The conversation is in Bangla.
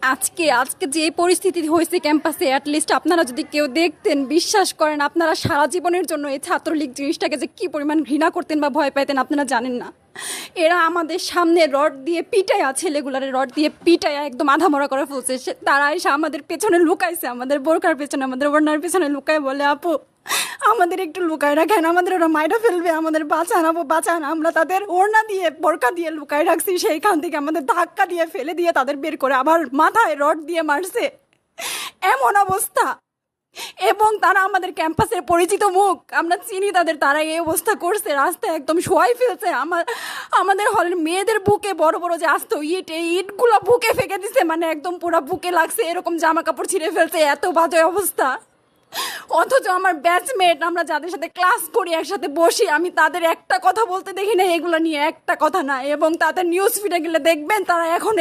আজকে আজকে যে পরিস্থিতি হয়েছে ক্যাম্পাসে, অ্যাটলিস্ট আপনারা যদি কেউ দেখতেন, বিশ্বাস করেন আপনারা সারা জীবনের জন্য এই ছাত্রলীগ জিনিসটাকে যে কি পরিমাণ ঘৃণা করতেন বা ভয় পাইতেন আপনারা জানেন না। এরা আমাদের সামনে রড দিয়ে পিটায়া, ছেলেগুলারে রড দিয়ে পিটায়া একদম আধা মরা করে ফেলছে। তারা এসে আমাদের পেছনে লুকাইছে, আমাদের বোরকার পেছনে, আমাদের ওড়নার পেছনে লুকায় বলে, আপু আমাদের একটু লুকায় রাখেন, আমাদের ওরা মাইরা ফেলবে, আমাদের বাঁচান আপু বাঁচান। আমরা তাদের ওড়না দিয়ে বোরকা দিয়ে লুকায় রাখছি, সেইখান থেকে আমাদের ধাক্কা দিয়ে ফেলে দিয়ে তাদের বের করে আবার মাথায় রড দিয়ে মারছে, এমন অবস্থা। এবং তারা আমাদের ক্যাম্পাসের পরিচিত মুখ, আমরা চিনি তাদের, তারা এই অবস্থা করছে, রাস্তায় একদম শোয়াই ফেলছে। আমাদের হলের মেয়েদের বুকে বড় বড় যে আসতো ইট, এই ইটগুলো বুকে ফেঁকে দিছে, মানে একদম পুরো বুকে লাগছে, এরকম জামা কাপড় ছিঁড়ে ফেলছে, এত বাজে অবস্থা। অথচ আমার ব্যাচমেট, আমরা যাদের সাথে ক্লাস করি একসাথে বসি, আমি তাদের একটা কথা বলতে দেখি না এগুলো নিয়ে, একটা কথা না। এবং তাদের নিউজ ফিডে গেলে দেখবেন তারা এখন